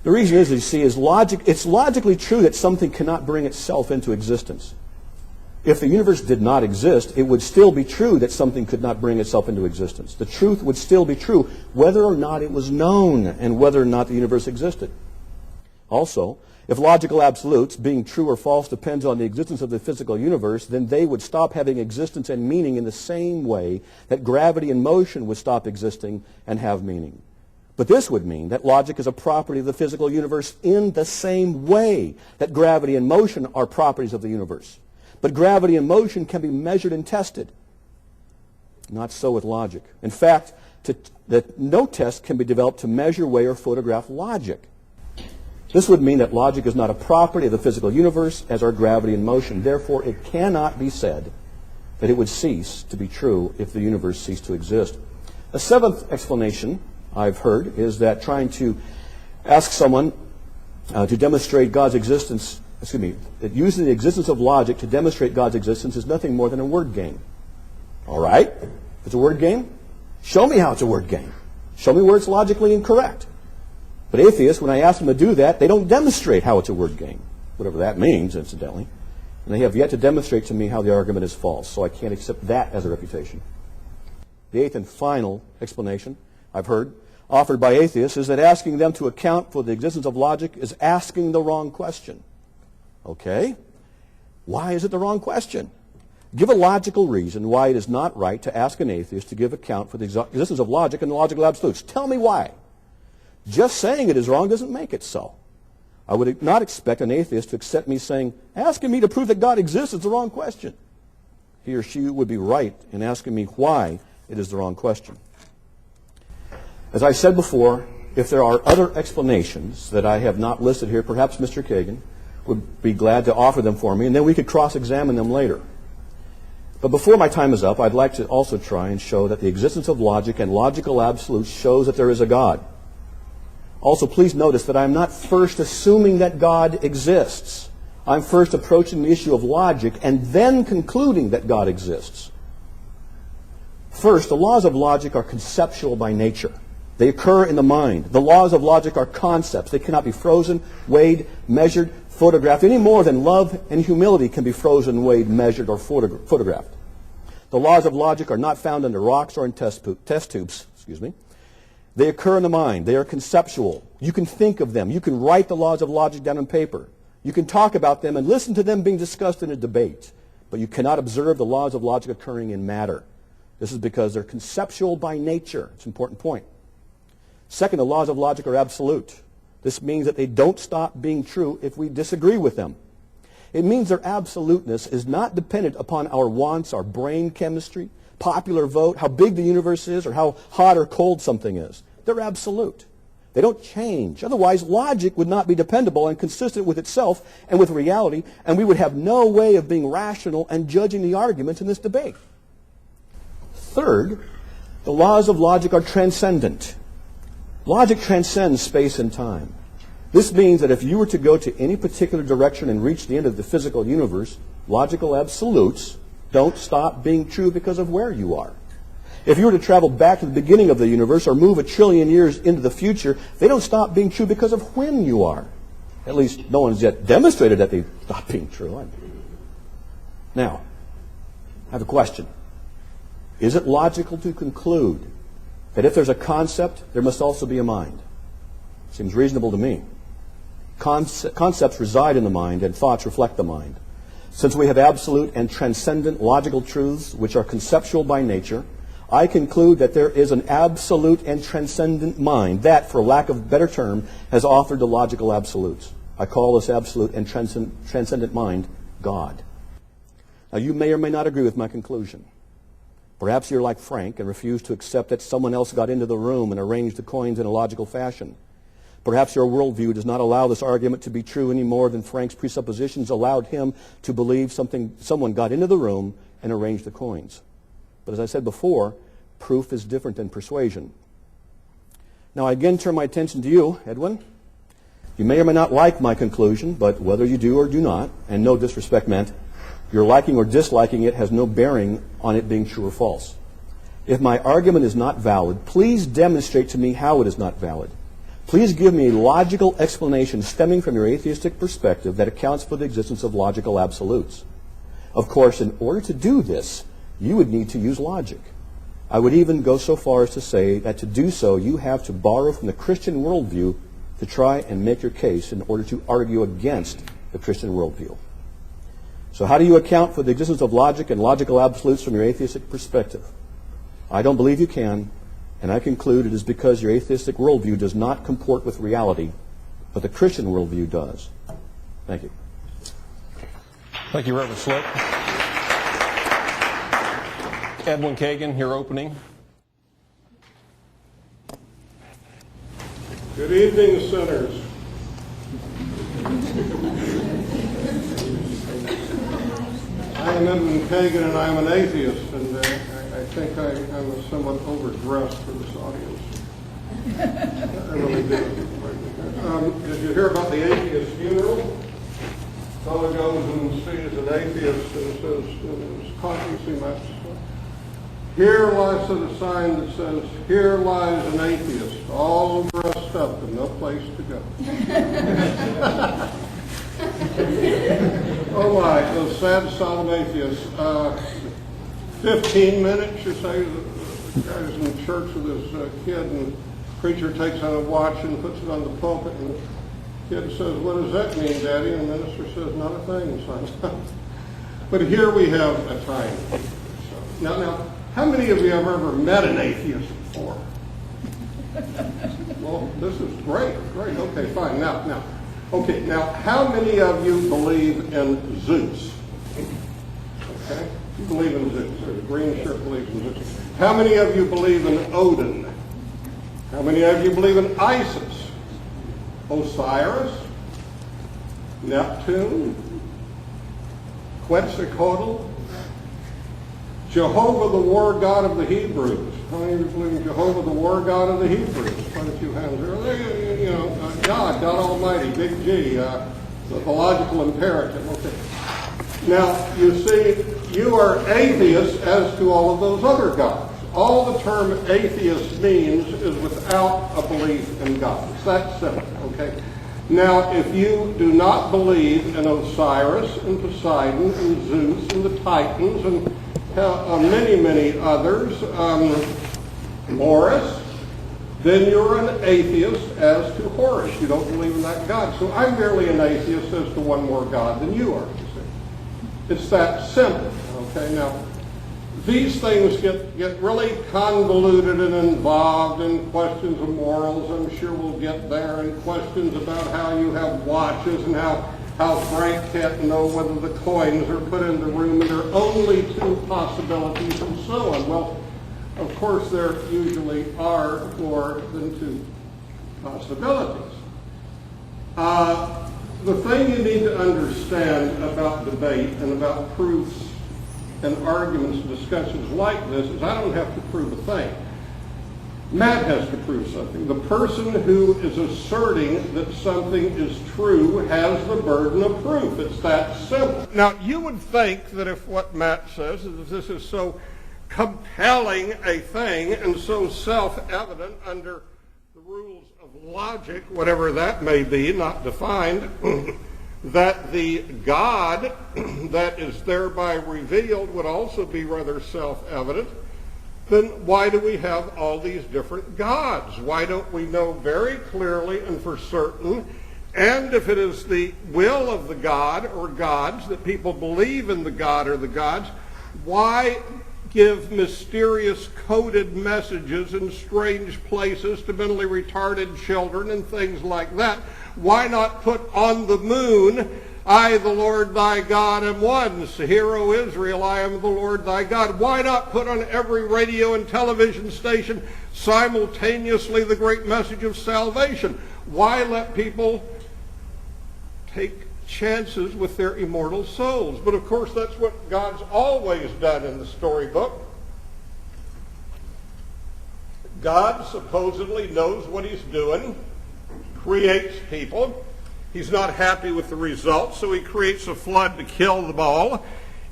The reason is, you see, it's logically true that something cannot bring itself into existence. If the universe did not exist, it would still be true that something could not bring itself into existence. The truth would still be true whether or not it was known and whether or not the universe existed. Also, if logical absolutes, being true or false, depends on the existence of the physical universe, then they would stop having existence and meaning in the same way that gravity and motion would stop existing and have meaning. But this would mean that logic is a property of the physical universe in the same way that gravity and motion are properties of the universe. But gravity and motion can be measured and tested. Not so with logic. In fact, no test can be developed to measure, weigh, or photograph logic. This would mean that logic is not a property of the physical universe, as are gravity and motion. Therefore, it cannot be said that it would cease to be true if the universe ceased to exist. A seventh explanation I've heard is that trying to ask someone to demonstrate God's existence, that using the existence of logic to demonstrate God's existence is nothing more than a word game. All right? If it's a word game, show me how it's a word game. Show me where it's logically incorrect. But atheists, when I ask them to do that, they don't demonstrate how it's a word game, whatever that means, incidentally. And they have yet to demonstrate to me how the argument is false, so I can't accept that as a refutation. The eighth and final explanation I've heard offered by atheists is that asking them to account for the existence of logic is asking the wrong question. Okay? Why is it the wrong question? Give a logical reason why it is not right to ask an atheist to give account for the existence of logic and the logical absolutes. Tell me why. Just saying it is wrong doesn't make it so. I would not expect an atheist to accept me saying, asking me to prove that God exists is the wrong question. He or she would be right in asking me why it is the wrong question. As I said before, if there are other explanations that I have not listed here, perhaps Mr. Kagan would be glad to offer them for me, and then we could cross-examine them later. But before my time is up, I'd like to also try and show that the existence of logic and logical absolutes shows that there is a God. Also, please notice that I'm not first assuming that God exists. I'm first approaching the issue of logic and then concluding that God exists. First, the laws of logic are conceptual by nature. They occur in the mind. The laws of logic are concepts. They cannot be frozen, weighed, measured, photographed, any more than love and humility can be frozen, weighed, measured, or photographed. The laws of logic are not found under rocks or in test tubes. They occur in the mind. They are conceptual. You can think of them. You can write the laws of logic down on paper. You can talk about them and listen to them being discussed in a debate. But you cannot observe the laws of logic occurring in matter. This is because they're conceptual by nature. It's an important point. Second, the laws of logic are absolute. This means that they don't stop being true if we disagree with them. It means their absoluteness is not dependent upon our wants, our brain chemistry, popular vote, how big the universe is, or how hot or cold something is. They're absolute. They don't change. Otherwise, logic would not be dependable and consistent with itself and with reality, and we would have no way of being rational and judging the arguments in this debate. Third, the laws of logic are transcendent. Logic transcends space and time. This means that if you were to go to any particular direction and reach the end of the physical universe, logical absolutes don't stop being true because of where you are. If you were to travel back to the beginning of the universe or move 1 trillion years into the future, they don't stop being true because of when you are. At least no one's yet demonstrated that they stop being true. Now, I have a question. Is it logical to conclude that if there's a concept, there must also be a mind? Seems reasonable to me. Concepts reside in the mind and thoughts reflect the mind. Since we have absolute and transcendent logical truths which are conceptual by nature, I conclude that there is an absolute and transcendent mind that, for lack of a better term, has authored the logical absolutes. I call this absolute and transcendent mind God. Now, you may or may not agree with my conclusion. Perhaps you're like Frank and refuse to accept that someone else got into the room and arranged the coins in a logical fashion. Perhaps your worldview does not allow this argument to be true any more than Frank's presuppositions allowed him to believe someone got into the room and arranged the coins. But as I said before, proof is different than persuasion. Now I again turn my attention to you, Edwin. You may or may not like my conclusion, but whether you do or do not, and no disrespect meant, your liking or disliking it has no bearing on it being true or false. If my argument is not valid, please demonstrate to me how it is not valid. Please give me a logical explanation stemming from your atheistic perspective that accounts for the existence of logical absolutes. Of course, in order to do this, you would need to use logic. I would even go so far as to say that to do so, you have to borrow from the Christian worldview to try and make your case in order to argue against the Christian worldview. So how do you account for the existence of logic and logical absolutes from your atheistic perspective? I don't believe you can, and I conclude it is because your atheistic worldview does not comport with reality, but the Christian worldview does. Thank you. Thank you, Reverend Slick. Edwin Kagan, your opening. Good evening, sinners. I am Edwin Kagan, and I am an atheist, and I think I'm somewhat overdressed for this audience. I really do. Did you hear about the atheist funeral? Fellow goes and sees an atheist and says, in his conscience, he must. Here lies a sign that says, "Here lies an atheist, all dressed up and no place to go." Oh my, those sad, solemn atheists. 15 minutes, you say, the guy's in church with his kid, and the preacher takes out a watch and puts it on the pulpit, and the kid says, "What does that mean, Daddy?" And the minister says, "Not a thing, son." But here we have a time. Now, how many of you have ever met an atheist before? Well, this is great. Okay, fine. Now, how many of you believe in Zeus? Okay, you believe in Zeus. There's a green shirt believes in Zeus. How many of you believe in Odin? How many of you believe in Isis? Osiris? Neptune? Quetzalcoatl? Jehovah, the war god of the Hebrews. How many of you believe in Jehovah, the war god of the Hebrews? Quite a few hands there. God Almighty, big G, the logical imperative. Okay. Now, you see, you are atheists as to all of those other gods. All the term atheist means is without a belief in God. It's that simple, okay? Now, if you do not believe in Osiris and Poseidon and Zeus and the Titans and many others, Morris, then you're an atheist as to Horus. You don't believe in that God. So I'm merely an atheist as to one more God than you are, you see. It's that simple, okay? Now, these things get really convoluted and involved in questions of morals. I'm sure we'll get there, and questions about how you have watches and how Frank can't know whether the coins are put in the room, and there are only two possibilities, and so on. Well, of course, there usually are more than two possibilities. The thing you need to understand about debate and about proofs and arguments and discussions like this is I don't have to prove a thing. Matt has to prove something. The person who is asserting that something is true has the burden of proof. It's that simple. Now, you would think that if what Matt says is if this is so compelling a thing and so self-evident under the rules of logic, whatever that may be, not defined, that the God that is thereby revealed would also be rather self-evident, then why do we have all these different gods? Why don't we know very clearly and for certain, and if it is the will of the God or gods that people believe in the God or the gods, why give mysterious coded messages in strange places to mentally retarded children and things like that? Why not put on the moon, "I, the Lord thy God, am one. So hear, O Israel, I am the Lord thy God"? Why not put on every radio and television station simultaneously the great message of salvation? Why let people take chances with their immortal souls? But of course, that's what God's always done in the storybook. God supposedly knows what he's doing, creates people. He's not happy with the results, so he creates a flood to kill them all.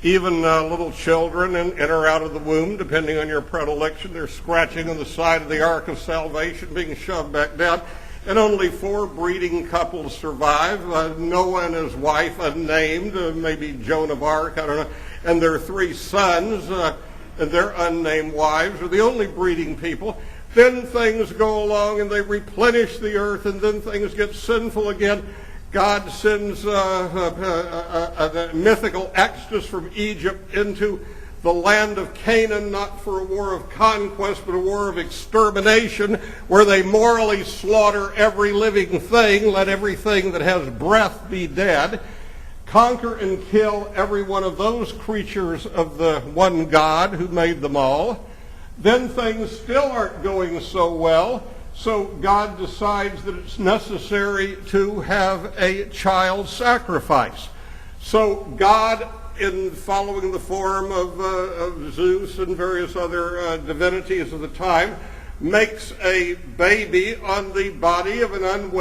Even little children in or out of the womb, depending on your predilection, they're scratching on the side of the ark of salvation, being shoved back down. and only 4 breeding couples survive, Noah and his wife unnamed, maybe Joan of Arc, I don't know, and their 3 sons and their unnamed wives are the only breeding people. Then things go along and they replenish the earth, and then things get sinful again. God sends a mythical exodus from Egypt into the land of Canaan, not for a war of conquest, but a war of extermination, where they morally slaughter every living thing, let everything that has breath be dead, conquer and kill every one of those creatures of the one God who made them all. Then things still aren't going so well, so God decides that it's necessary to have a child sacrifice. So God, in following the form of Zeus and various other divinities of the time, makes a baby on the body of an unwed